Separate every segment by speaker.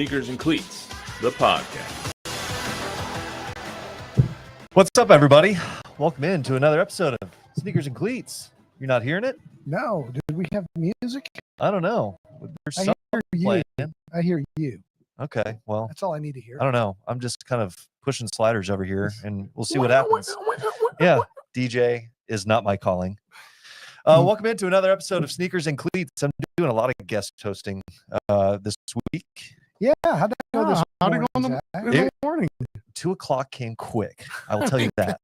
Speaker 1: Sneakers and Cleats, the podcast.
Speaker 2: What's up, everybody? Welcome in to another episode of Sneakers and Cleats. You're not hearing it?
Speaker 3: No. Did we have music?
Speaker 2: I don't know. There's
Speaker 3: I
Speaker 2: something
Speaker 3: hear you.
Speaker 2: playing.
Speaker 3: I hear you.
Speaker 2: Okay, well,
Speaker 3: That's all I need to hear.
Speaker 2: I don't know. I'm just kind of pushing sliders over here, and we'll see what happens. Yeah, DJ is not my calling. Welcome into another episode of Sneakers and Cleats. I'm doing a lot of guest hosting this week.
Speaker 3: Yeah, how'd that go this
Speaker 4: how'd it
Speaker 3: morning,
Speaker 4: go in
Speaker 3: Zach?
Speaker 4: the morning?
Speaker 2: 2 o'clock came quick. I will tell you that.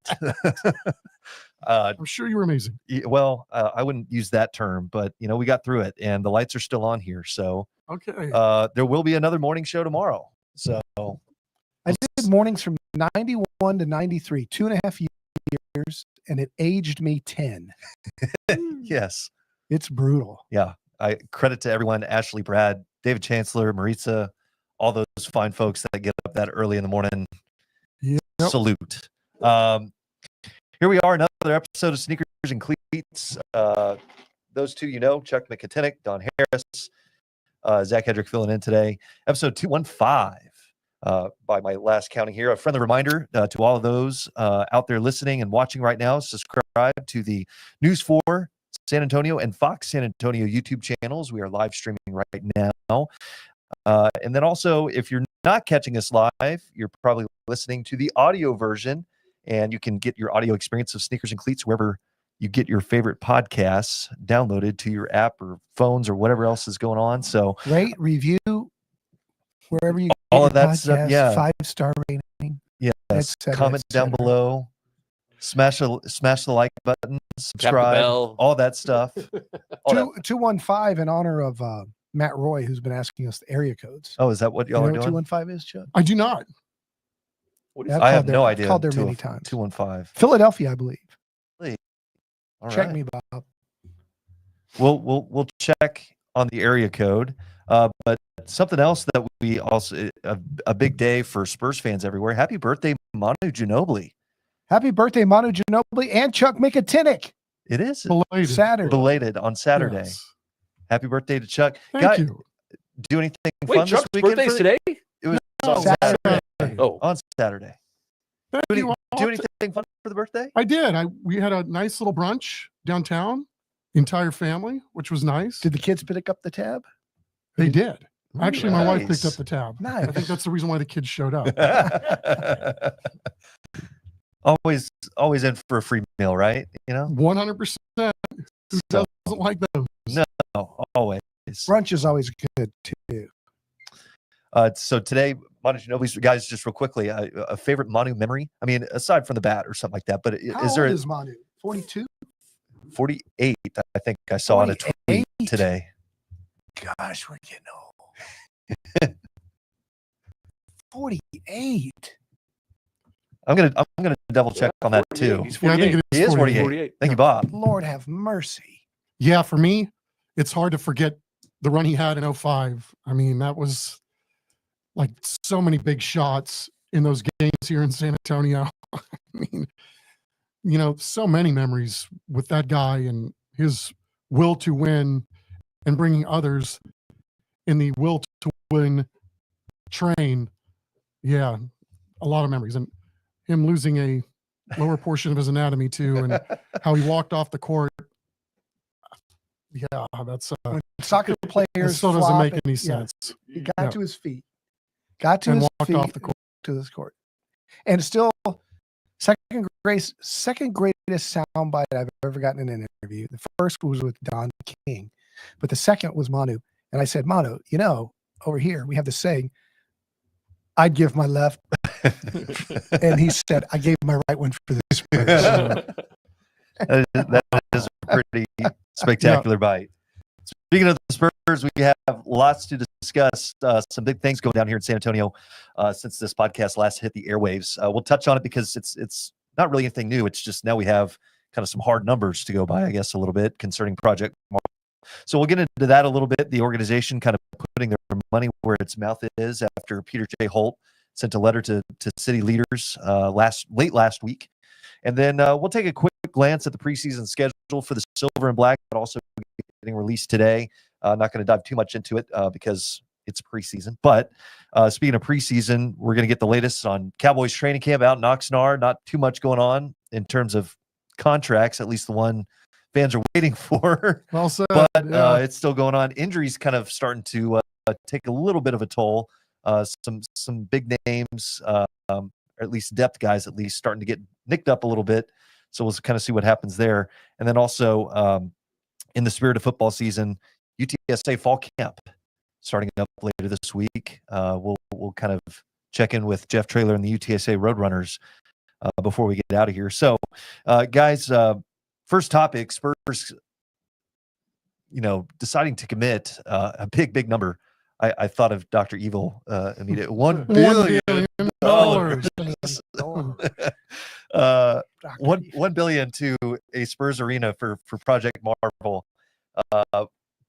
Speaker 4: I'm sure you were amazing.
Speaker 2: Well, I wouldn't use that term, but we got through it, and the lights are still on here. So
Speaker 4: Okay.
Speaker 2: there will be another morning show tomorrow. So
Speaker 3: I did mornings from 91 to 93, 2.5 years, and it aged me 10.
Speaker 2: yes,
Speaker 3: It's brutal.
Speaker 2: yeah. I credit to everyone: Ashley, Brad, David Chancellor, Maritza, all those fine folks that get up that early in the morning.
Speaker 4: Yep.
Speaker 2: Salute. Here we are, another episode of Sneakers and Cleats. Those two, Chuck McKinnick, Don Harris, Zach Hedrick filling in today. Episode 215, by my last counting here. A friendly reminder to all of those out there listening and watching right now, subscribe to the News 4 San Antonio and Fox San Antonio YouTube channels. We are live streaming right now. And then also, if you're not catching us live, you're probably listening to the audio version, and you can get your audio experience of Sneakers and Cleats wherever you get your favorite podcasts downloaded to your app or phones or whatever else is going on. So
Speaker 3: Rate, review, wherever you
Speaker 2: all
Speaker 3: get
Speaker 2: of that
Speaker 3: your
Speaker 2: stuff,
Speaker 3: podcast,
Speaker 2: yeah.
Speaker 3: 5-star rating.
Speaker 2: yes,
Speaker 3: et cetera,
Speaker 2: comment
Speaker 3: et
Speaker 2: down
Speaker 3: cetera.
Speaker 2: below, smash the like button, subscribe,
Speaker 1: bell.
Speaker 2: all that stuff. All that-
Speaker 3: 215 in honor of Matt Roy, who's been asking us the area codes.
Speaker 2: Oh, is that what
Speaker 3: You
Speaker 2: y'all
Speaker 3: know
Speaker 2: are
Speaker 3: what
Speaker 2: doing?
Speaker 3: 215 is, Chuck?
Speaker 4: I do not.
Speaker 3: I've
Speaker 2: I have
Speaker 3: called there-
Speaker 2: no
Speaker 3: I've
Speaker 2: idea.
Speaker 3: called there many times.
Speaker 2: 215.
Speaker 3: Philadelphia, I believe.
Speaker 2: All
Speaker 3: Check
Speaker 2: right.
Speaker 3: me, Bob.
Speaker 2: We'll check on the area code. But something else that we also a big day for Spurs fans everywhere. Happy birthday, Manu Ginobili.
Speaker 3: Happy birthday, Manu Ginobili and Chuck McKinnick.
Speaker 2: It is
Speaker 4: Belated.
Speaker 3: Saturday.
Speaker 2: belated on Saturday.
Speaker 4: Yes.
Speaker 2: Happy birthday to Chuck.
Speaker 4: Thank you.
Speaker 2: Do anything
Speaker 1: Wait,
Speaker 2: fun
Speaker 1: Chuck's
Speaker 2: this weekend?
Speaker 1: birthday's today?
Speaker 2: It was
Speaker 4: No,
Speaker 2: on Saturday.
Speaker 4: Saturday.
Speaker 1: Oh,
Speaker 2: On Saturday.
Speaker 4: Thank
Speaker 2: Do,
Speaker 4: you.
Speaker 2: do anything fun for the birthday?
Speaker 4: I did. We had a nice little brunch downtown, entire family, which was nice.
Speaker 3: Did the kids pick up the tab?
Speaker 4: They did. Actually, my wife
Speaker 2: Nice.
Speaker 4: picked up the tab.
Speaker 3: Nice.
Speaker 4: I think that's the reason why the kids showed up.
Speaker 2: always in for a free meal, right?
Speaker 4: 100%. Who
Speaker 2: So-
Speaker 4: doesn't like those?
Speaker 2: No, always.
Speaker 3: Brunch is always good too.
Speaker 2: So today, Manu Ginobili, guys, just real quickly, a favorite Manu memory? I mean, aside from the bat or something like that, but
Speaker 3: How
Speaker 2: is there
Speaker 3: old
Speaker 2: a
Speaker 3: is Manu? 42?
Speaker 2: 48? I think I saw on a tweet
Speaker 3: 48?
Speaker 2: today.
Speaker 3: Gosh, we're getting old. 48.
Speaker 2: I'm gonna double check on that too.
Speaker 1: He's
Speaker 4: Yeah, I
Speaker 1: 48.
Speaker 4: think it
Speaker 2: He is 48.
Speaker 1: 48.
Speaker 2: Thank you, Bob.
Speaker 3: Lord have mercy.
Speaker 4: Yeah, for me, it's hard to forget the run he had in 05. I mean, that was like so many big shots in those games here in San Antonio. I mean, so many memories with that guy and his will to win and bringing others in the will to win train. Yeah, a lot of memories. And him losing a lower portion of his anatomy too, and how he walked off the court. Yeah, that's
Speaker 3: When soccer
Speaker 4: it
Speaker 3: players
Speaker 4: still doesn't
Speaker 3: flop
Speaker 4: make
Speaker 3: and-
Speaker 4: any
Speaker 3: yeah,
Speaker 4: sense.
Speaker 3: He got
Speaker 4: Yeah.
Speaker 3: to his feet. Got to
Speaker 4: And
Speaker 3: his
Speaker 4: walked
Speaker 3: feet
Speaker 4: off the court.
Speaker 3: to this court. And still second greatest soundbite I've ever gotten in an interview. The first was with Don King, but the second was Manu. And I said, Manu, over here we have this saying, I'd give my left. And he said, I gave my right one for the Spurs.
Speaker 2: That is a pretty spectacular bite. Speaking of the Spurs, we have lots to discuss. Some big things going down here in San Antonio since this podcast last hit the airwaves. We'll touch on it because it's not really anything new. It's just now we have kind of some hard numbers to go by, I guess, a little bit concerning Project Marvel. So we'll get into that a little bit. The organization kind of putting their money where its mouth is after Peter J. Holt sent a letter to city leaders late last week. And then we'll take a quick glance at the preseason schedule for the silver and black, but also getting released today. Not going to dive too much into it because it's preseason. But speaking of preseason, we're going to get the latest on Cowboys training camp out in Oxnard. Not too much going on in terms of contracts, at least the one fans are waiting for.
Speaker 4: Well said.
Speaker 2: But
Speaker 4: yeah.
Speaker 2: it's still going on. Injuries kind of starting to take a little bit of a toll. Some big names, or at least depth guys, at least starting to get nicked up a little bit. So we'll kind of see what happens there. And then also in the spirit of football season, UTSA fall camp starting up later this week. We'll kind of check in with Jeff Traylor and the UTSA Roadrunners before we get out of here. So, guys, first topic: Spurs. Deciding to commit a big number. I thought of Dr. Evil immediately. $1 billion. $1 billion to a Spurs arena for Project Marvel.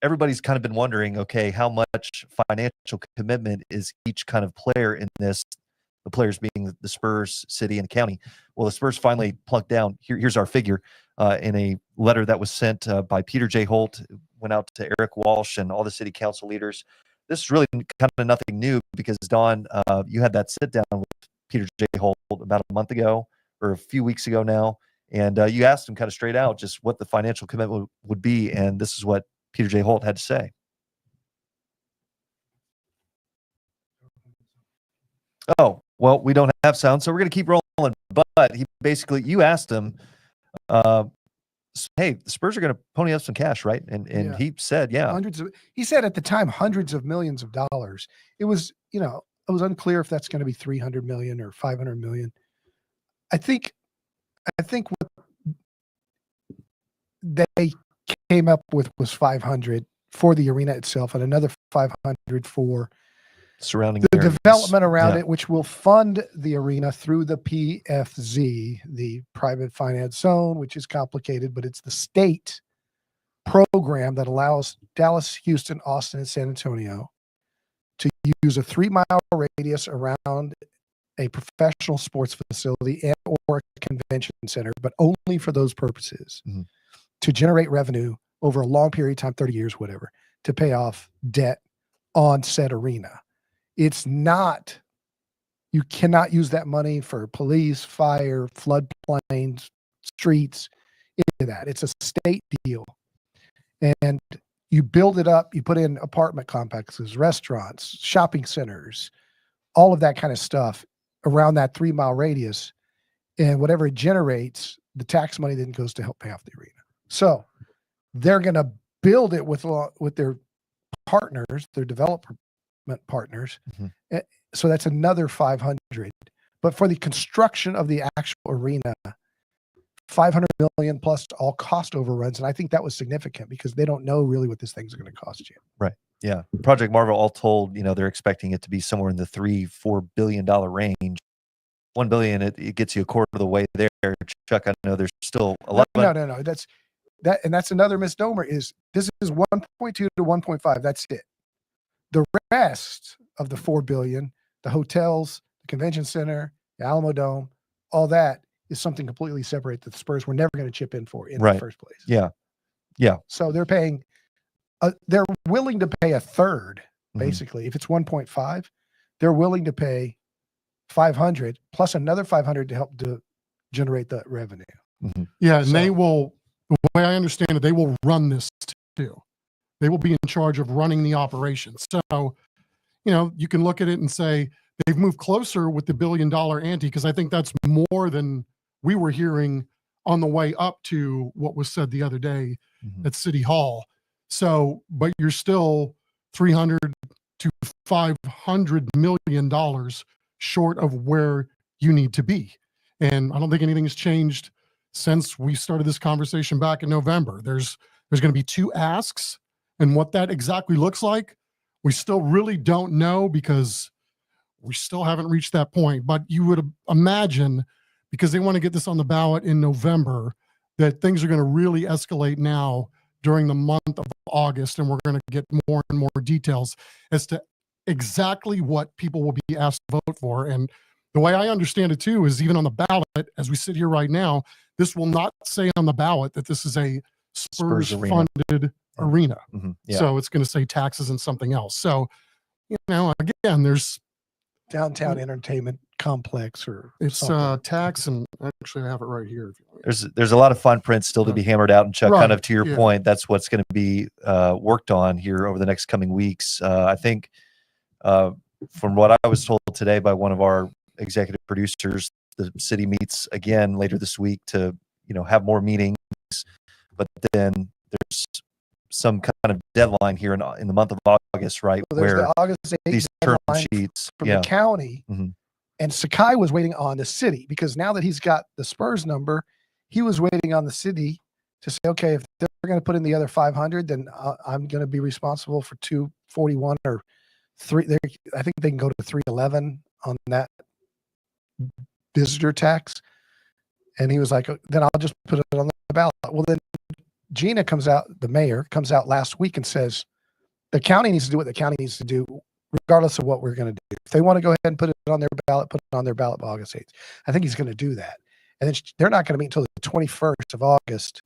Speaker 2: Everybody's kind of been wondering, okay, how much financial commitment is each kind of player in this? The players being the Spurs, city, and county. Well, the Spurs finally plunked down. Here's our figure in a letter that was sent by Peter J. Holt, went out to Eric Walsh and all the city council leaders. This is really kind of nothing new because, Don, you had that sit down with Peter J. Holt about a month ago or a few weeks ago now, and you asked him kind of straight out just what the financial commitment would be, and this is what Peter J. Holt had to say. Oh, well, we don't have sound, so we're going to keep rolling. But he basically, you asked him, hey, the Spurs are going to pony up some cash, right? And
Speaker 3: Yeah.
Speaker 2: he said, yeah.
Speaker 3: He said at the time, hundreds of millions of dollars. It was, it was unclear if that's going to be 300 million or 500 million. I think what they came up with was 500 for the arena itself and another 500 for
Speaker 2: surrounding
Speaker 3: the
Speaker 2: areas.
Speaker 3: development around
Speaker 2: Yeah.
Speaker 3: it, which will fund the arena through the PFZ, the private finance zone, which is complicated, but it's the state program that allows Dallas, Houston, Austin, and San Antonio to use a 3-mile radius around a professional sports facility and or a convention center, but only for those purposes, to generate revenue over a long period of time, 30 years, whatever, to pay off debt on said arena. It's not, you cannot use that money for police, fire, floodplains, streets, any of that. It's a state deal. And you build it up, you put in apartment complexes, restaurants, shopping centers, all of that kind of stuff around that 3-mile radius. And whatever it generates, the tax money then goes to help pay off the arena. So they're going to build it with their partners, their development partners. So that's another 500. But for the construction of the actual arena, 500 million plus all cost overruns. And I think that was significant because they don't know really what this thing's going to cost you.
Speaker 2: Right. Yeah. Project Marvel, all told, they're expecting it to be somewhere in the $3-4 billion range. $1 billion, it gets you a quarter of the way there. Chuck, I know there's still a lot.
Speaker 3: No. That's another misnomer. Is this is 1.2 to 1.5. That's it. The rest of the $4 billion, the hotels, the convention center, the Alamo Dome, all that is something completely separate that the Spurs were never going to chip in for in the first place. Yeah. So they're paying, they're willing to pay a third, basically. If it's 1.5, they're willing to pay 500 plus another 500 to help to generate the revenue.
Speaker 4: Yeah, and they will, the way I understand it, they will run this too. They will be in charge of running the operation. So, you can look at it and say they've moved closer with the $1 billion ante, because I think that's more than we were hearing on the way up to what was said the other day at City Hall. So, but you're still $300 to $500 million short of where you need to be. And I don't think anything has changed since we started this conversation back in November. There's going to be 2 asks, and what that exactly looks like, we still really don't know because we still haven't reached that point. But you would imagine, because they want to get this on the ballot in November, that things are going to really escalate now during the month of August, and we're going to get more and more details as to exactly what people will be asked to vote for. And the way I understand it too is, even on the ballot, as we sit here right now, this will not say on the ballot that this is a Spurs funded arena.
Speaker 2: Yeah.
Speaker 4: So it's going to say taxes and something else. So again, there's
Speaker 3: Downtown entertainment complex or
Speaker 4: it's
Speaker 3: something.
Speaker 4: tax, and actually I have it right here.
Speaker 2: There's a lot of fine print still to be hammered out. And Chuck, kind of
Speaker 4: Right,
Speaker 2: to your
Speaker 4: yeah.
Speaker 2: point, that's what's going to be worked on here over the next coming weeks. I think from what I was told today by one of our executive producers, the city meets again later this week to have more meetings, but then there's some kind of deadline here in the month of August, right?
Speaker 3: So there's
Speaker 2: where
Speaker 3: the August 8th
Speaker 2: these term
Speaker 3: deadline
Speaker 2: sheets,
Speaker 3: from the county,
Speaker 2: Mhm.
Speaker 3: and Sakai was waiting on the city, because now that he's got the Spurs number, he was waiting on the city to say, okay, if they're going to put in the other 500, then I'm going to be responsible for 241 or 3. I think they can go to 311 on that visitor tax. And he was like, then I'll just put it on the ballot. Well, then Gina comes out, the mayor comes out last week and says, the county needs to do what the county needs to do, regardless of what we're going to do. If they want to go ahead and put it on their ballot, put it on their ballot by August 8th. I think he's going to do that. And then they're not going to meet until the 21st of August,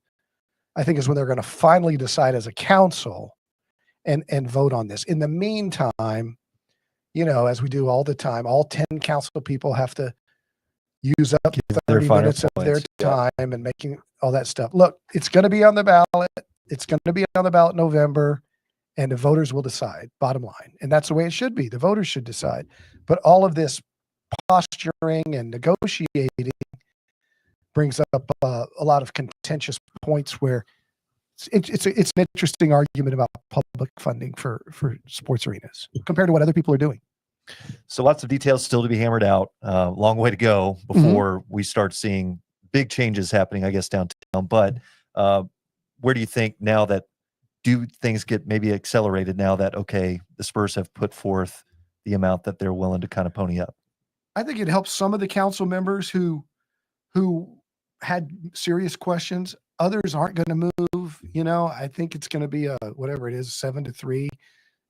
Speaker 3: I think, is when they're going to finally decide as a council and vote on this. In the meantime, as we do all the time, all 10 council people have to use up
Speaker 2: their
Speaker 3: 30
Speaker 2: final
Speaker 3: minutes of their
Speaker 2: points, yeah.
Speaker 3: time and making all that stuff. Look, it's going to be on the ballot. It's going to be on the ballot in November, and the voters will decide, bottom line. And that's the way it should be. The voters should decide. But all of this posturing and negotiating brings up a lot of contentious points where it's an interesting argument about public funding for sports arenas compared to what other people are doing.
Speaker 2: So lots of details still to be hammered out. Long way to go before we start seeing big changes happening, I guess, downtown. But where do you think now that do things get maybe accelerated now that, okay, the Spurs have put forth the amount that they're willing to kind of pony up?
Speaker 3: I think it helps some of the council members who had serious questions. Others aren't going to move. I think it's going to be a, whatever it is, 7-3,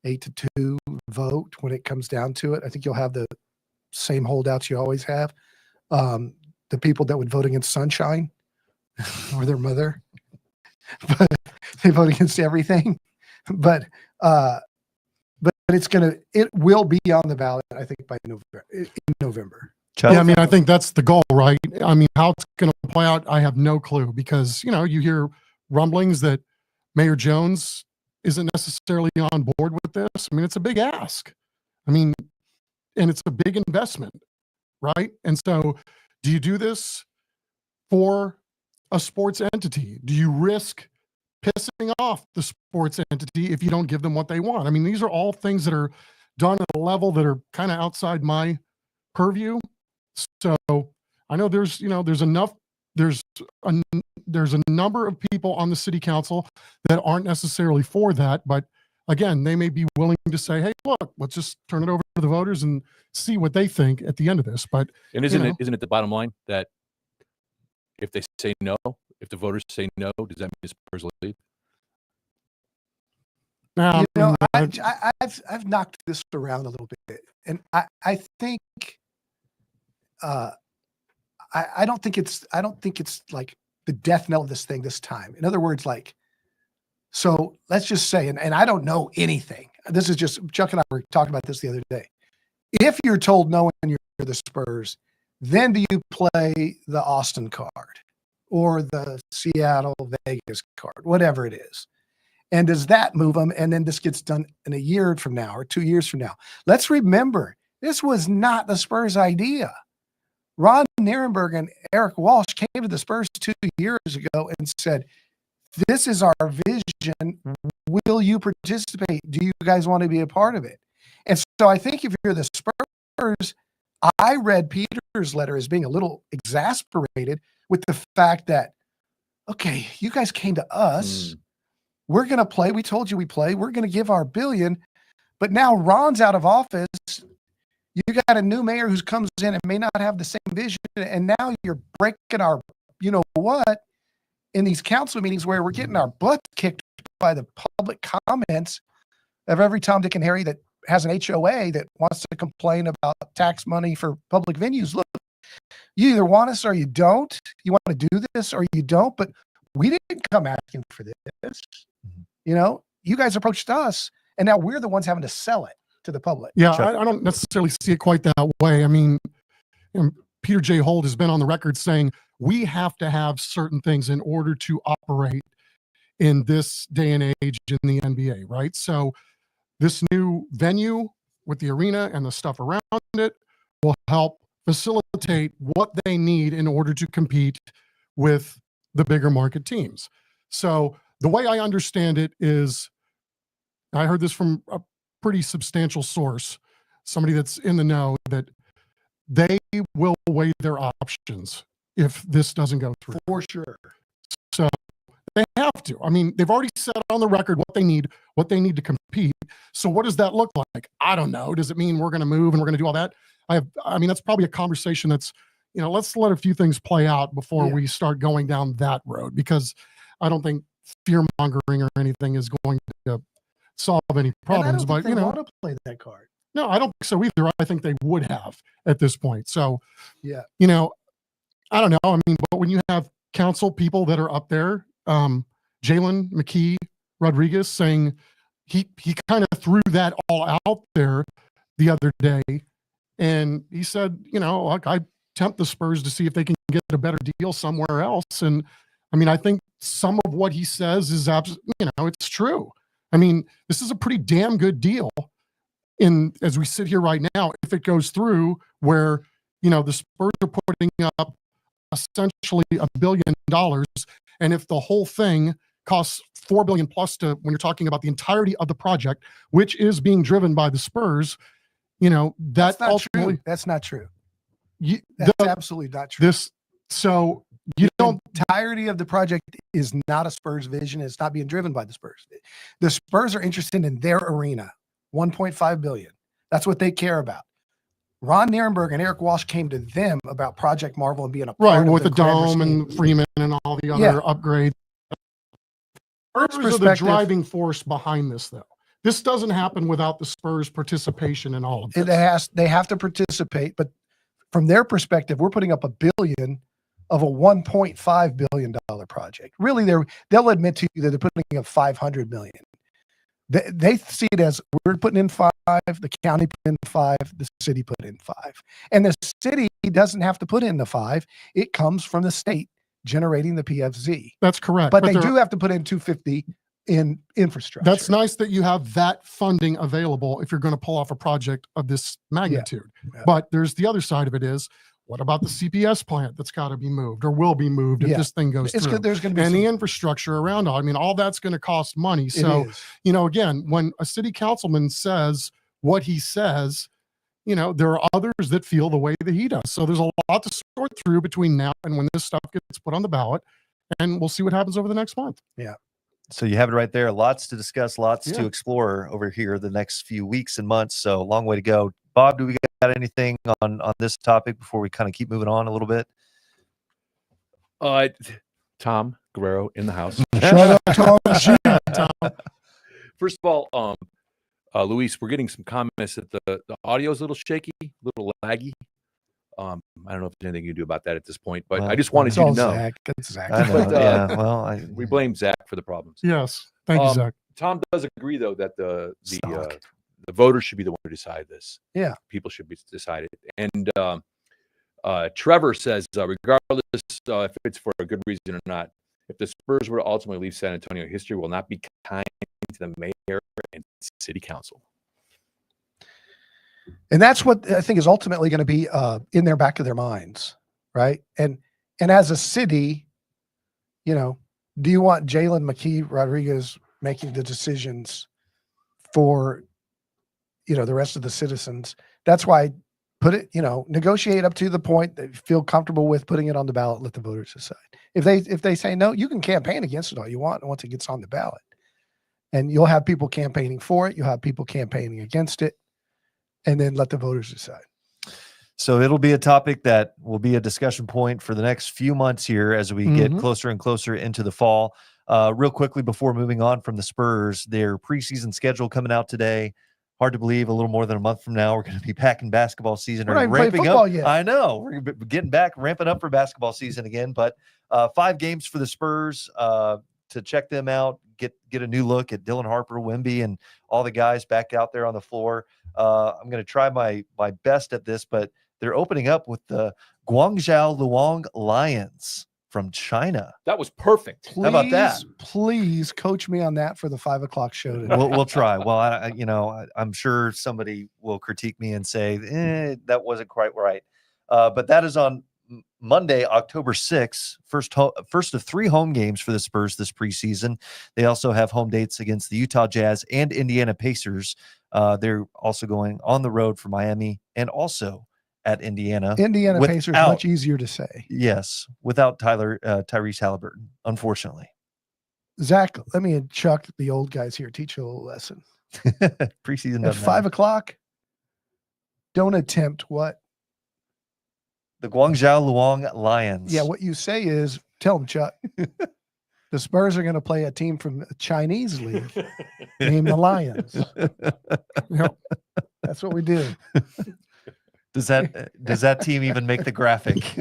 Speaker 3: 8-2 vote when it comes down to it. I think you'll have the same holdouts you always have. The people that would vote against Sunshine or their mother, but they vote against everything. But it will be on the ballot, I think, by November.
Speaker 2: Chuck?
Speaker 4: Yeah, I mean, I think that's the goal, right? I mean, how it's going to play out, I have no clue, because, you hear rumblings that Mayor Jones isn't necessarily on board with this. I mean, it's a big ask. I mean, and it's a big investment, right? And so do you do this for a sports entity? Do you risk pissing off the sports entity if you don't give them what they want? I mean, these are all things that are done at a level that are kind of outside my purview. So I know there's a number of people on the city council that aren't necessarily for that, but again, they may be willing to say, hey, look, let's just turn it over to the voters and see what they think at the end of this. But
Speaker 5: isn't it the bottom line that if they say no, if the voters say no, does that mean the Spurs leave?
Speaker 3: I've knocked this around a little bit, and I think I don't think it's like the death knell of this thing this time. In other words, so let's just say, and I don't know anything. This is just, Chuck and I were talking about this the other day. If you're told no and you're the Spurs, then do you play the Austin card or the Seattle Vegas card, whatever it is? And does that move them? And then this gets done in a year from now or 2 years from now. Let's remember, this was not the Spurs' idea. Ron Nierenberg and Eric Walsh came to the Spurs 2 years ago and said, this is our vision. Will you participate? Do you guys want to be a part of it? And so I think if you're the Spurs, I read Peter's letter as being a little exasperated with the fact that, okay, you guys came to us. We're going to play. We told you we play. We're going to give our $1 billion. But now Ron's out of office. You got a new mayor who comes in and may not have the same vision. And now you're breaking our, what, in these council meetings where we're getting our butt kicked by the public comments of every Tom, Dick, and Harry that has an HOA that wants to complain about tax money for public venues. Look, you either want us or you don't. You want to do this or you don't. But we didn't come asking for this. You guys approached us, and now we're the ones having to sell it. to the public.
Speaker 4: Yeah, I don't necessarily see it quite that way. I mean, Peter J. Holt has been on the record saying we have to have certain things in order to operate in this day and age in the NBA, right? So this new venue with the arena and the stuff around it will help facilitate what they need in order to compete with the bigger market teams. So the way I understand it is, I heard this from a pretty substantial source, somebody that's in the know, that they will weigh their options if this doesn't go through.
Speaker 3: For sure.
Speaker 4: So they have to. I mean, they've already said on the record what they need to compete. So what does that look like? I don't know. Does it mean we're going to move and we're going to do all that? I mean, that's probably a conversation that's, let's let a few things play out before we start going down that road, because I don't think fear mongering or anything is going to solve any problems.
Speaker 3: And I don't think
Speaker 4: but
Speaker 3: they want to play that card.
Speaker 4: No, I don't think so either. I think they would have at this point. So,
Speaker 3: yeah,
Speaker 4: I don't know. I mean, but when you have council people that are up there, Jalen McKee Rodriguez saying he kind of threw that all out there the other day, and he said, I tempt the Spurs to see if they can get a better deal somewhere else. And I mean, I think some of what he says is absolutely, it's true. I mean, this is a pretty damn good deal. As we sit here right now, if it goes through, where the Spurs are putting up essentially $1 billion, and if the whole thing costs $4 billion plus, when you're talking about the entirety of the project, which is being driven by the Spurs,
Speaker 3: that's not true. That's not true. That's absolutely not true. The entirety of the project is not a Spurs vision. It's not being driven by the Spurs. The Spurs are interested in their arena. $1.5 billion. That's what they care about. Ron Nierenberg and Eric Walsh came to them about Project Marvel and being a part of
Speaker 4: with the dome and Freeman and all the other upgrades. Spurs are the driving force behind this, though. This doesn't happen without the Spurs' participation in all of this.
Speaker 3: They have to participate, but from their perspective, we're putting up $1 billion of a $1.5 billion project. Really, they'll admit to you that they're putting up $500 million. They see it as, we're putting in 5, the county put in 5, the city put in 5. And the city doesn't have to put in the 5. It comes from the state generating the PFZ.
Speaker 4: That's correct.
Speaker 3: But they do have to put in $250 in infrastructure.
Speaker 4: That's nice that you have that funding available if you're going to pull off a project of this magnitude. Yeah. But there's the other side of it is, what about the CPS plant that's got to be moved or will be moved if this thing goes through?
Speaker 3: There's going to be
Speaker 4: the infrastructure around it. I mean, all that's going to cost money. So, again, when a city councilman says what he says, there are others that feel the way that he does. So there's a lot to sort through between now and when this stuff gets put on the ballot, and we'll see what happens over the next month.
Speaker 3: Yeah.
Speaker 2: So you have it right there. Lots to discuss, lots to explore over here the next few weeks and months. So long way to go. Bob, do we got anything on this topic before we kind of keep moving on a little bit?
Speaker 5: Tom Guerrero in the house.
Speaker 3: Shout out Tom.
Speaker 5: First of all, Luis, we're getting some comments that the audio is a little shaky, a little laggy. I don't know if there's anything you can do about that at this point, but I just wanted you to know.
Speaker 3: Zach. It's Zach.
Speaker 2: I know.
Speaker 5: We blame Zach for the problems.
Speaker 4: Yes. Thank you, Zach.
Speaker 5: Tom does agree, though, that the voters should be the one to decide this.
Speaker 3: Yeah.
Speaker 5: People should be decided. And Trevor says, regardless if it's for a good reason or not, if the Spurs were to ultimately leave San Antonio, history will not be kind to the mayor and city council.
Speaker 3: And that's what I think is ultimately going to be in their back of their minds, right? And as a city, do you want Jalen McKee Rodriguez making the decisions for, the rest of the citizens? That's why put it, negotiate up to the point that you feel comfortable with putting it on the ballot. Let the voters decide. If they say no, you can campaign against it all you want once it gets on the ballot, and you'll have people campaigning for it. You'll have people campaigning against it. And then let the voters decide.
Speaker 2: So it'll be a topic that will be a discussion point for the next few months here as we get closer and closer into the fall. Real quickly, before moving on from the Spurs, their preseason schedule coming out today. Hard to believe, a little more than a month from now, we're going to be back in basketball season.
Speaker 3: We're not even playing football yet.
Speaker 2: I know. We're getting back, ramping up for basketball season again. But 5 games for the Spurs to check them out, get a new look at Dylan Harper, Wemby, and all the guys back out there on the floor. I'm going to try my best at this, but they're opening up with the Guangzhou Luang Lions from China.
Speaker 5: That was perfect.
Speaker 3: Please,
Speaker 2: How about that?
Speaker 3: Please coach me on that for the 5 o'clock show today.
Speaker 2: We'll try. Well, I'm sure somebody will critique me and say that wasn't quite right. But that is on Monday, October 6th, first of 3 home games for the Spurs this preseason. They also have home dates against the Utah Jazz and Indiana Pacers. They're also going on the road for Miami and also at Indiana.
Speaker 3: Indiana Pacers, much easier to say.
Speaker 2: Yes, without Tyrese Halliburton, unfortunately.
Speaker 3: Zach, let me and Chuck, the old guys here, teach you a little lesson.
Speaker 2: Preseason
Speaker 3: At 5 o'clock, don't attempt what?
Speaker 2: The Guangzhou Luang Lions.
Speaker 3: Yeah, what you say is, tell them, Chuck, the Spurs are going to play a team from the Chinese league named the Lions. Yep. That's what we do.
Speaker 2: Does that team even make the graphic?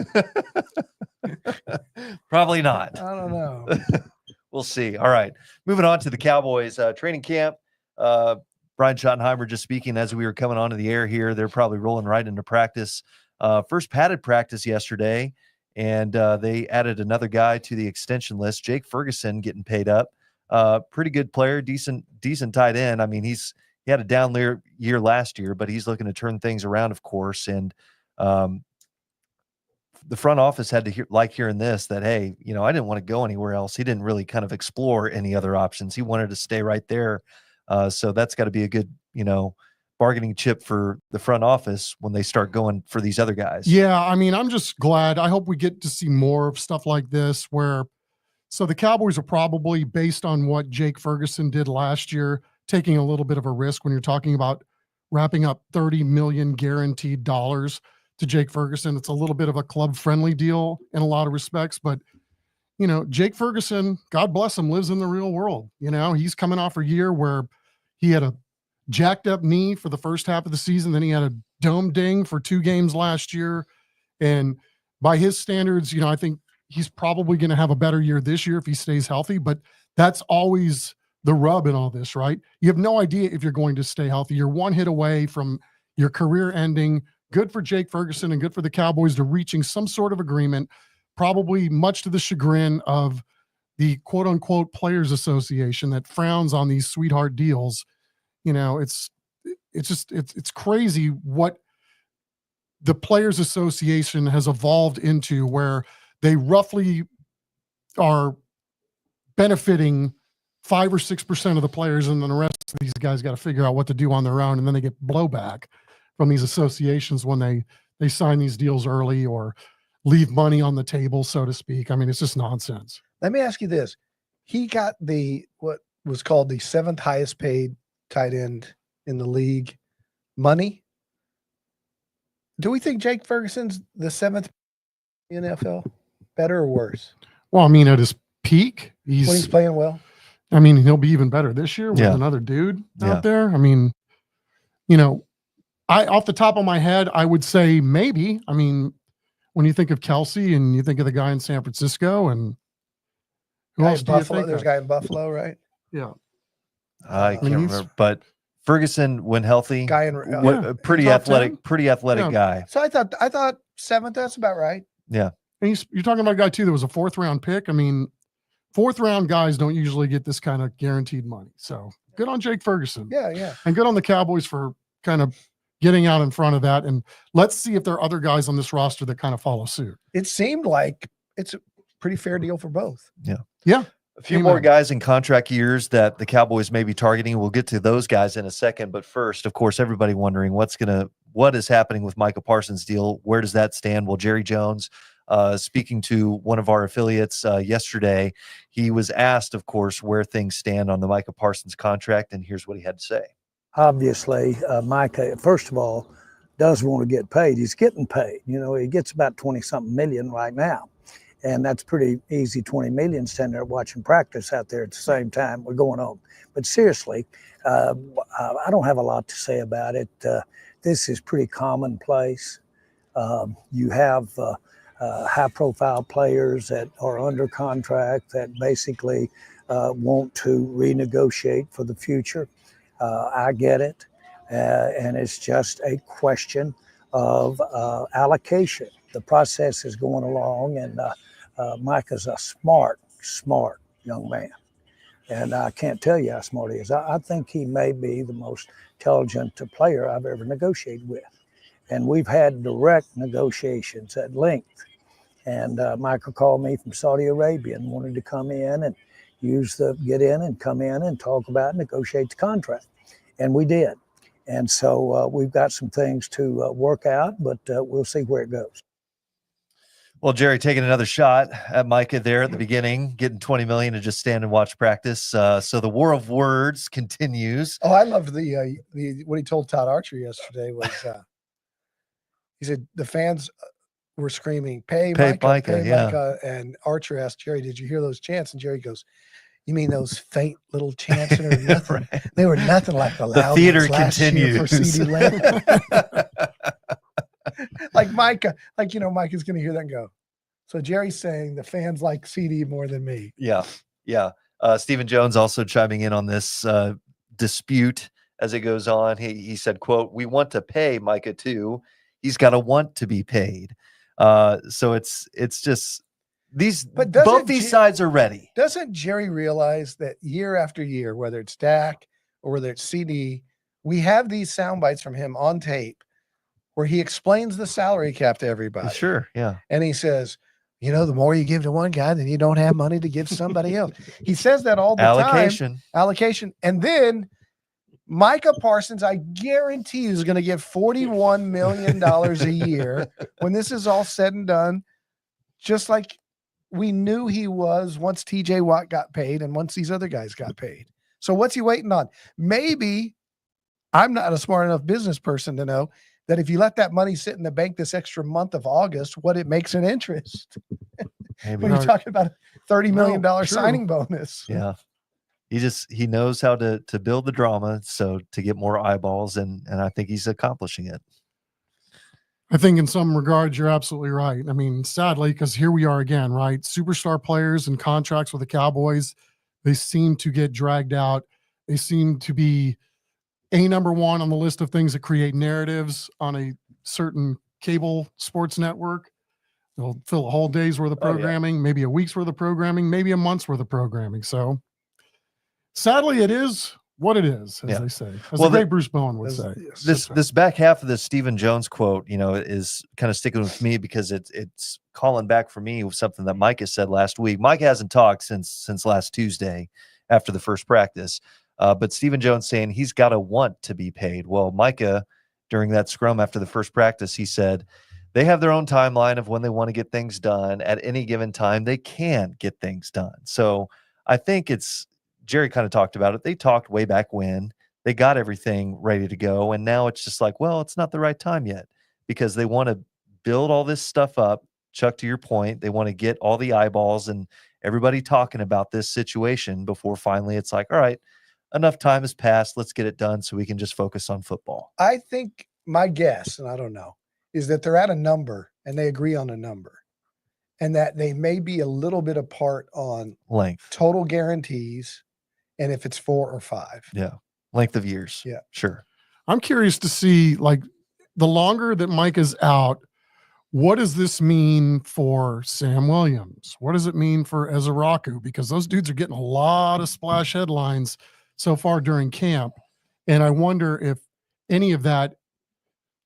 Speaker 2: Probably not.
Speaker 3: I don't know.
Speaker 2: We'll see. All right. Moving on to the Cowboys training camp. Brian Schottenheimer just speaking as we were coming onto the air here. They're probably rolling right into practice. First padded practice yesterday, and they added another guy to the extension list, Jake Ferguson, getting paid up. Pretty good player, decent tight end. I mean, he had a down year last year, but he's looking to turn things around, of course. And the front office had to hearing this, that, hey, I didn't want to go anywhere else. He didn't really kind of explore any other options. He wanted to stay right there. So that's got to be a good, bargaining chip for the front office when they start going for these other guys.
Speaker 4: Yeah, I mean, I'm just glad. I hope we get to see more of stuff like this so the Cowboys are probably, based on what Jake Ferguson did last year, taking a little bit of a risk when you're talking about wrapping up $30 million guaranteed dollars to Jake Ferguson. It's a little bit of a club-friendly deal in a lot of respects, but Jake Ferguson, God bless him, lives in the real world. He's coming off a year where he had a jacked up knee for the first half of the season. Then he had a dome ding for 2 games last year. And by his standards, I think he's probably going to have a better year this year if he stays healthy, but that's always the rub in all this, right? You have no idea if you're going to stay healthy. You're one hit away from your career ending. Good for Jake Ferguson and good for the Cowboys to reaching some sort of agreement, probably much to the chagrin of the quote unquote Players Association that frowns on these sweetheart deals. It's crazy what the Players Association has evolved into, where they roughly are benefiting 5 or 6% of the players, and then the rest of these guys got to figure out what to do on their own, and then they get blowback from these associations when they sign these deals early or leave money on the table, so to speak. I mean, it's just nonsense.
Speaker 3: Let me ask you this. He got what was called the 7th highest paid tight end in the league money. Do we think Jake Ferguson's the 7th in the NFL? Better or worse?
Speaker 4: Well, I mean, at his peak,
Speaker 3: when he's playing well.
Speaker 4: I mean, he'll be even better this year with another dude out there. I mean, off the top of my head, I would say maybe. I mean, when you think of Kelsey and you think of the guy in San Francisco, and who else do you think?
Speaker 3: There's a guy in Buffalo, right?
Speaker 4: Yeah.
Speaker 2: I can't remember, but Ferguson, when healthy, pretty athletic guy.
Speaker 3: So I thought 7th. That's about right.
Speaker 2: Yeah.
Speaker 4: And you're talking about a guy too that was a 4th round pick. I mean, 4th round guys don't usually get this kind of guaranteed money. So good on Jake Ferguson.
Speaker 3: Yeah.
Speaker 4: And good on the Cowboys for kind of getting out in front of that. And let's see if there are other guys on this roster that kind of follow suit.
Speaker 3: It seemed like it's a pretty fair deal for both.
Speaker 2: Yeah.
Speaker 4: Yeah.
Speaker 2: A few more guys in contract years that the Cowboys may be targeting. We'll get to those guys in a second. But first, of course, everybody wondering what is happening with Micah Parsons' deal. Where does that stand? Well, Jerry Jones, speaking to one of our affiliates yesterday, he was asked, of course, where things stand on the Micah Parsons contract, and here's what he had to say.
Speaker 6: Obviously, Micah, first of all, does want to get paid. He's getting paid. He gets about 20-something million right now. And that's pretty easy, 20 million, standing there watching practice out there at the same time we're going on. But seriously, I don't have a lot to say about it. This is pretty commonplace. You have high-profile players that are under contract that basically want to renegotiate for the future. I get it. And it's just a question of allocation. The process is going along, and Mike is a smart young man. And I can't tell you how smart he is. I think he may be the most intelligent player I've ever negotiated with. And we've had direct negotiations at length. And Michael called me from Saudi Arabia and wanted to come in and get in and come in and talk about negotiate the contract. And we did. And so we've got some things to work out, but we'll see where it goes.
Speaker 2: Well, Jerry taking another shot at Micah there at the beginning, getting $20 million to just stand and watch practice. So the war of words continues.
Speaker 3: Oh, I loved the what he told Todd Archer yesterday was he said the fans were screaming, pay Micah, pay
Speaker 2: yeah.
Speaker 3: Micah. And Archer asked Jerry, did you hear those chants? And Jerry goes, you mean those faint little chants that are nothing? Right. They were nothing like the loud
Speaker 2: theater
Speaker 3: ones last
Speaker 2: continues.
Speaker 3: year for CD Lamb. Like Micah, Micah's going to hear that and go. So Jerry's saying the fans like CD more than me.
Speaker 2: Yeah. Stephen Jones also chiming in on this dispute as it goes on. He said, quote, we want to pay Micah too. He's got to want to be paid. So it's just both these sides are ready.
Speaker 3: Doesn't Jerry realize that year after year, whether it's Dak or whether it's CD, we have these sound bites from him on tape where he explains the salary cap to everybody.
Speaker 2: Sure, yeah.
Speaker 3: And he says, the more you give to one guy, then you don't have money to give somebody else. He says that all the time. Allocation. And then Micah Parsons, I guarantee you, is going to get $41 million a year when this is all said and done, just like we knew he was once TJ Watt got paid and once these other guys got paid. So what's he waiting on? Maybe I'm not a smart enough business person to know that if you let that money sit in the bank this extra month of August, what it makes in interest. When you're talking about a $30 million signing bonus.
Speaker 2: Yeah. He knows how to build the drama. So to get more eyeballs, and I think he's accomplishing it.
Speaker 4: I think in some regards, you're absolutely right. I mean, sadly, because here we are again, right? Superstar players and contracts with the Cowboys, they seem to get dragged out. They seem to be number one on the list of things that create narratives on a certain cable sports network. They'll fill a whole day's worth of programming, maybe a week's worth of programming, maybe a month's worth of programming. So sadly, it is what it is, as they say. As the great Bruce Bowen would say.
Speaker 2: This back half of the Stephen Jones quote, is kind of sticking with me because it's calling back for me with something that Micah said last week. Mike hasn't talked since last Tuesday after the first practice. But Stephen Jones saying he's got to want to be paid. Well, Micah, during that scrum after the first practice, he said they have their own timeline of when they want to get things done. At any given time, they can get things done. So I think Jerry kind of talked about it. They talked way back when they got everything ready to go. And now it's just like, well, it's not the right time yet because they want to build all this stuff up. Chuck, to your point, they want to get all the eyeballs and everybody talking about this situation before finally it's like, all right, enough time has passed. Let's get it done so we can just focus on football.
Speaker 3: I think my guess, and I don't know, is that they're at a number and they agree on a number and that they may be a little bit apart on
Speaker 2: length,
Speaker 3: total guarantees, and if it's 4 or 5.
Speaker 2: Yeah. Length of years.
Speaker 3: Yeah.
Speaker 2: Sure.
Speaker 4: I'm curious to see, the longer that Mike is out, what does this mean for Sam Williams? What does it mean for Ezeraku? Because those dudes are getting a lot of splash headlines so far during camp. And I wonder if any of that,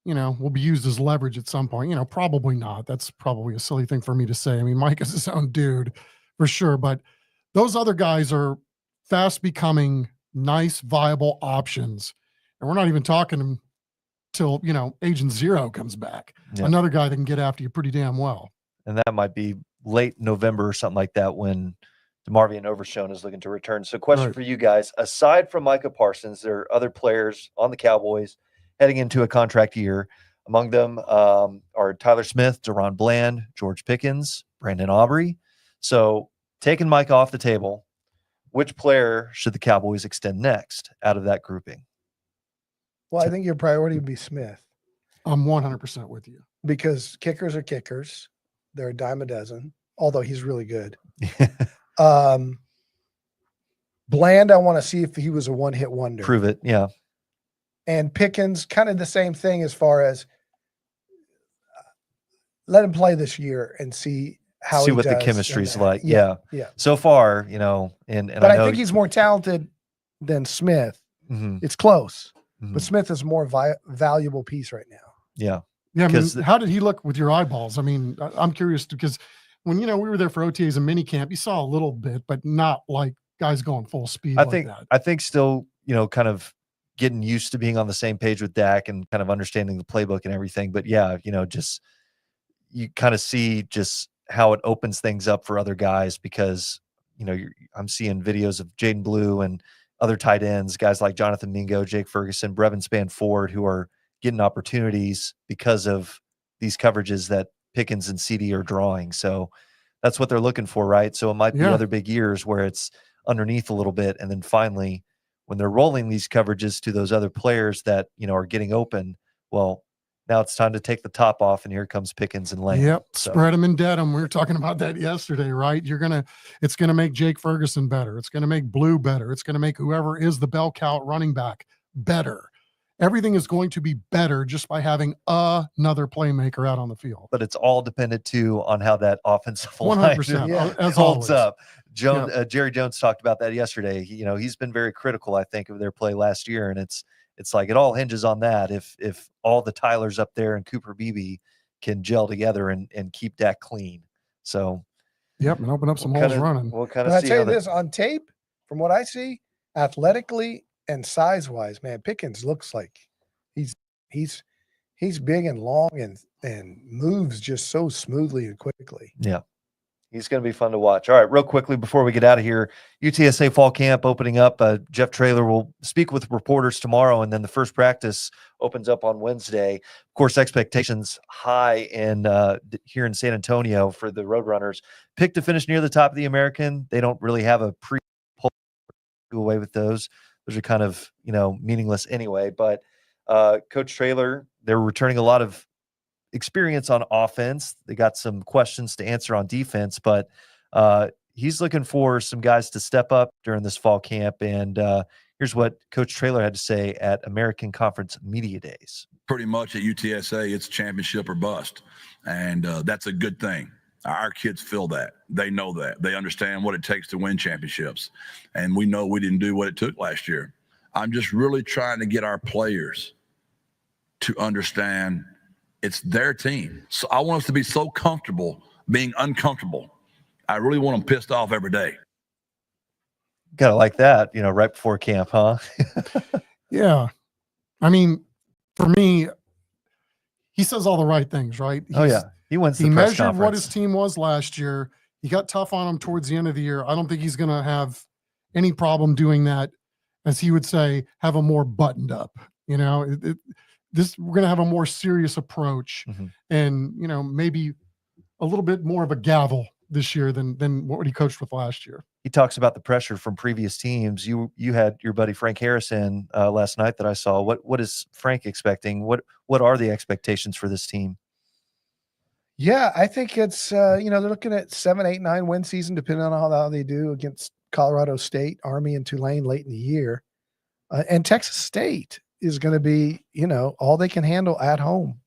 Speaker 4: will be used as leverage at some point. Probably not. That's probably a silly thing for me to say. I mean, Mike is his own dude for sure, but those other guys are fast becoming nice, viable options. And we're not even talking till, Agent Zero comes back. Yeah. Another guy that can get after you pretty damn well.
Speaker 2: And that might be late November or something like that when DeMarvion Overshown is looking to return. So question for you guys, aside from Micah Parsons, there are other players on the Cowboys heading into a contract year. Among them are Tyler Smith, Deron Bland, George Pickens, Brandon Aubrey. So taking Mike off the table, which player should the Cowboys extend next out of that grouping?
Speaker 3: Well, I think your priority would be Smith.
Speaker 4: I'm 100% with you.
Speaker 3: Because kickers are kickers. They're a dime a dozen, although he's really good. Bland, I want to see if he was a one-hit wonder.
Speaker 2: Prove it, yeah.
Speaker 3: And Pickens, kind of the same thing as far as let him play this year and see how
Speaker 2: See
Speaker 3: he
Speaker 2: what the
Speaker 3: does.
Speaker 2: chemistry's
Speaker 3: And,
Speaker 2: like. Yeah.
Speaker 3: yeah.
Speaker 2: So far, and
Speaker 3: But
Speaker 2: I
Speaker 3: I
Speaker 2: know,
Speaker 3: think he's more talented than Smith.
Speaker 2: mhm,
Speaker 3: It's close,
Speaker 2: mhm.
Speaker 3: but Smith is a more valuable piece right now.
Speaker 2: Yeah.
Speaker 4: Yeah, I mean,
Speaker 2: 'Cause
Speaker 4: how did he look with your eyeballs? I mean, I'm curious because when we were there for OTAs and mini camp, you saw a little bit, but not like guys going full speed like that.
Speaker 2: I think still, kind of getting used to being on the same page with Dak and kind of understanding the playbook and everything. But yeah, just you kind of see just how it opens things up for other guys because, I'm seeing videos of Jaden Blue and other tight ends, guys like Jonathan Mingo, Jake Ferguson, Brevin Spanford, who are getting opportunities because of these coverages that Pickens and CD are drawing. So that's what they're looking for, right? So it might be
Speaker 4: Yeah.
Speaker 2: other big years where it's underneath a little bit. And then finally, when they're rolling these coverages to those other players that, are getting open, well, now it's time to take the top off, and here comes Pickens and Lamb.
Speaker 4: Yep,
Speaker 2: So,
Speaker 4: spread them and dead them. We were talking about that yesterday, right? It's gonna make Jake Ferguson better. It's gonna make Blue better. It's gonna make whoever is the bell cow running back better. Everything is going to be better just by having another playmaker out on the field.
Speaker 2: but it's all dependent too on how that offensive line
Speaker 4: 100%,
Speaker 3: Yeah.
Speaker 4: as
Speaker 2: holds
Speaker 4: always.
Speaker 2: up. Jerry Jones talked about that yesterday. He's been very critical, I think, of their play last year, and it's like it all hinges on that. If all the Tylers up there and Cooper Beebe can gel together and keep Dak clean, so
Speaker 4: Yep, and open up some holes running.
Speaker 2: We'll kind
Speaker 3: But
Speaker 2: of
Speaker 3: I
Speaker 2: see
Speaker 3: tell
Speaker 2: how
Speaker 3: you this, on tape, from what I see, athletically and size-wise, man, Pickens looks like he's big and long and moves just so smoothly and quickly.
Speaker 2: Yeah. He's going to be fun to watch. All right, real quickly before we get out of here, UTSA fall camp opening up. Jeff Traylor will speak with reporters tomorrow, and then the first practice opens up on Wednesday. Of course, expectations high here in San Antonio for the Roadrunners. Picked to finish near the top of the American. They don't really have a pre-poll to go away with those. Those are kind of meaningless anyway. But Coach Traylor, they're returning a lot of experience on offense. They got some questions to answer on defense, but he's looking for some guys to step up during this fall camp. And here's what Coach Traylor had to say at American Conference Media Days.
Speaker 7: Pretty much at UTSA, it's championship or bust. And that's a good thing. Our kids feel that. They know that. They understand what it takes to win championships. And we know we didn't do what it took last year. I'm just really trying to get our players to understand it's their team. So I want us to be so comfortable being uncomfortable. I really want them pissed off every day.
Speaker 2: Kind of like that, right before camp, huh?
Speaker 4: Yeah. I mean, for me, he says all the right things, right?
Speaker 2: He wins the
Speaker 4: He
Speaker 2: press
Speaker 4: measured
Speaker 2: conference.
Speaker 4: what his team was last year. He got tough on him towards the end of the year. I don't think he's going to have any problem doing that, as he would say, have a more buttoned up, we're going to have a more serious approach, and maybe a little bit more of a gavel this year than what he coached with last year.
Speaker 2: He talks about the pressure from previous teams. You had your buddy Frank Harrison last night that I saw. What is Frank expecting? What are the expectations for this team?
Speaker 3: Yeah, I think it's they're looking at 7, 8, 9 win season, depending on how they do against Colorado State, Army, and Tulane late in the year, and Texas State is going to be, all they can handle at home.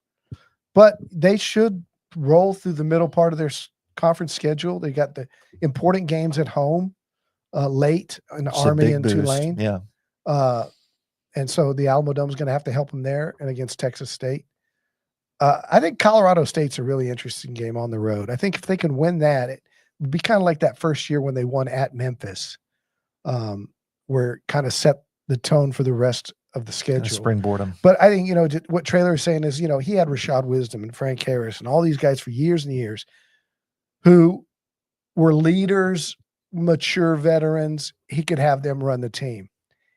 Speaker 3: But they should roll through the middle part of their conference schedule. They got the important games at home late in Army and Tulane.
Speaker 2: Yeah.
Speaker 3: And so the Alamo Dome is going to have to help them there and against Texas State. I think Colorado State's a really interesting game on the road. I think if they can win that, it would be kind of like that first year when they won at Memphis, where it kind of set the tone for the rest of the schedule.
Speaker 2: Springboard them.
Speaker 3: But I think, what Traylor is saying is, he had Rashad Wisdom and Frank Harris and all these guys for years and years who were leaders, mature veterans. He could have them run the team.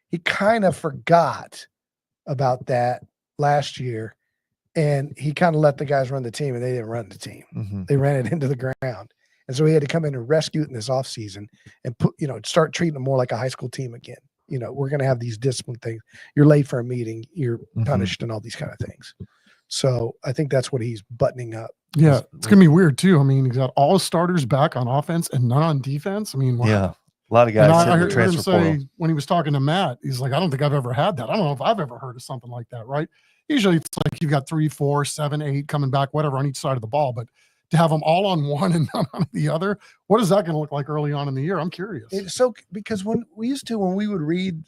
Speaker 3: He kind of forgot about that last year, and he kind of let the guys run the team, and they didn't run the team. They ran it into the ground. And so he had to come in and rescue it in this offseason and start treating them more like a high school team again. We're going to have these discipline things. You're late for a meeting, you're punished, and all these kind of things. So I think that's what he's buttoning up.
Speaker 4: Yeah, it's going to be weird too. I mean, he's got all his starters back on offense and none on defense. I mean, wow.
Speaker 2: Yeah. A lot of
Speaker 4: And
Speaker 2: guys
Speaker 4: I
Speaker 2: hit the
Speaker 4: heard him
Speaker 2: transfer portal.
Speaker 4: say when he was talking to Matt, he's like, I don't think I've ever had that. I don't know if I've ever heard of something like that, right? Usually it's like you've got 3, 4, 7, 8 coming back, whatever, on each side of the ball. But to have them all on one and none on the other, what is that going to look like early on in the year? I'm curious.
Speaker 3: Because when we would read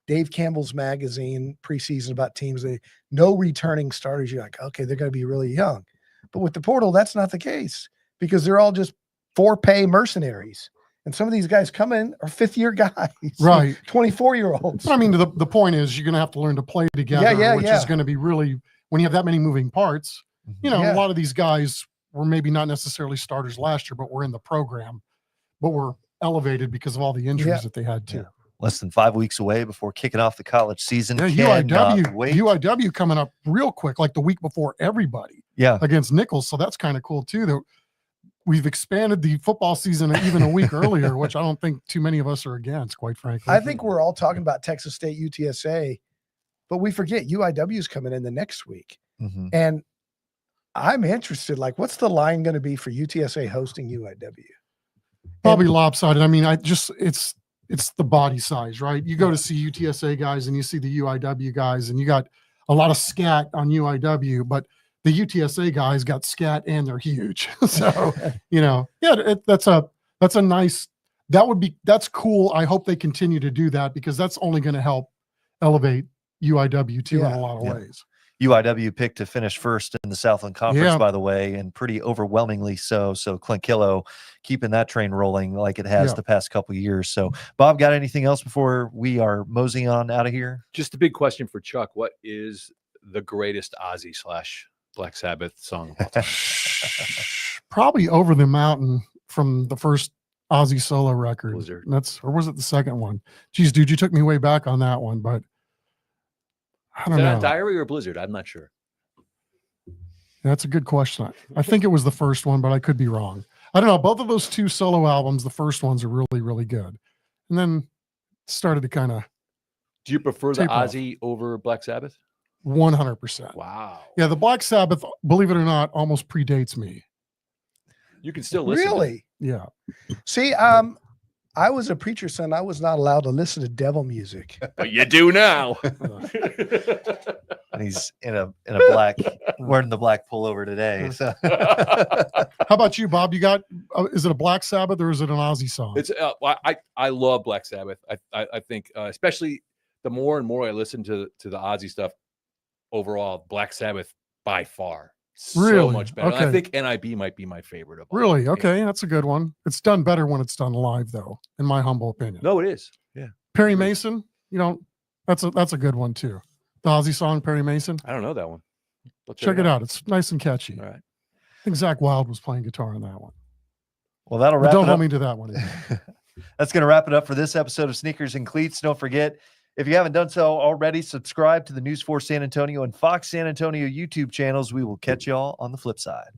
Speaker 3: Dave Campbell's magazine preseason about teams, no returning starters, you're like, okay, they're going to be really young. But with the portal, that's not the case because they're all just for-pay mercenaries. And some of these guys come in are fifth-year guys,
Speaker 4: right?
Speaker 3: 24-year-olds.
Speaker 4: But I mean, the point is you're going to have to learn to play together, which is going to be really, when you have that many moving parts, a lot of these guys were maybe not necessarily starters last year, but were in the program, but were elevated because of all the injuries that they had too.
Speaker 2: Less than 5 weeks away before kicking off the college season.
Speaker 4: Yeah, UIW coming up real quick, like the week before everybody.
Speaker 2: Yeah,
Speaker 4: against Nichols. So that's kind of cool too. That we've expanded the football season even a week earlier, which I don't think too many of us are against, quite frankly.
Speaker 3: I think we're all talking about Texas State, UTSA, but we forget UIW is coming in the next week.
Speaker 2: Mm-hmm.
Speaker 3: And I'm interested, like, what's the line going to be for UTSA hosting UIW?
Speaker 4: Probably lopsided. I mean, it's the body size, right? You go to see UTSA guys and you see the UIW guys, and you got a lot of scat on UIW, but the UTSA guys got scat and they're huge. So, that's a nice, that's cool. I hope they continue to do that because that's only going to help elevate UIW too in a lot of ways.
Speaker 2: UIW picked to finish first in the Southland Conference, by the way, and pretty overwhelmingly so. So Clint Killow keeping that train rolling like it has the past couple of years. So, Bob, got anything else before we are moseying on out of here?
Speaker 5: Just a big question for Chuck. What is the greatest Ozzy / Black Sabbath song of all time?
Speaker 4: Probably Over the Mountain from the first Ozzy solo record.
Speaker 5: Blizzard.
Speaker 4: Or was it the second one? Geez, dude, you took me way back on that one, but I don't know.
Speaker 5: Diary or Blizzard? I'm not sure.
Speaker 4: That's a good question. I think it was the first one, but I could be wrong. I don't know. Both of those two solo albums, the first ones are really, really good. And then started to kind of.
Speaker 5: Do you prefer the Ozzy over Black Sabbath?
Speaker 4: 100%.
Speaker 5: Wow.
Speaker 4: Yeah, the Black Sabbath, believe it or not, almost predates me.
Speaker 5: You can still listen.
Speaker 3: Really?
Speaker 4: Yeah.
Speaker 3: See, I was a preacher's son. I was not allowed to listen to devil music.
Speaker 5: But you do now.
Speaker 2: And he's in a black, wearing the black pullover today. So.
Speaker 4: How about you, Bob? You got? Is it a Black Sabbath or is it an Ozzy song?
Speaker 5: It's I love Black Sabbath. I think especially the more and more I listen to the Ozzy stuff. Overall, Black Sabbath by far so much better.
Speaker 4: Okay.
Speaker 5: I think NIB might be my favorite of all.
Speaker 4: Really? Okay, that's a good one. It's done better when it's done live, though, in my humble opinion.
Speaker 5: No, it is. Yeah.
Speaker 4: Perry Mason, that's a good one too. The Ozzy song, Perry Mason.
Speaker 5: I don't know that one.
Speaker 4: Check it out. It's nice and catchy.
Speaker 5: All right.
Speaker 4: I think Zach Wilde was playing guitar on that one.
Speaker 2: Well, that'll wrap it up.
Speaker 4: Don't hold me to that one.
Speaker 2: That's going to wrap it up for this episode of Sneakers and Cleats. Don't forget, if you haven't done so already, subscribe to the News 4 San Antonio and Fox San Antonio YouTube channels. We will catch y'all on the flip side.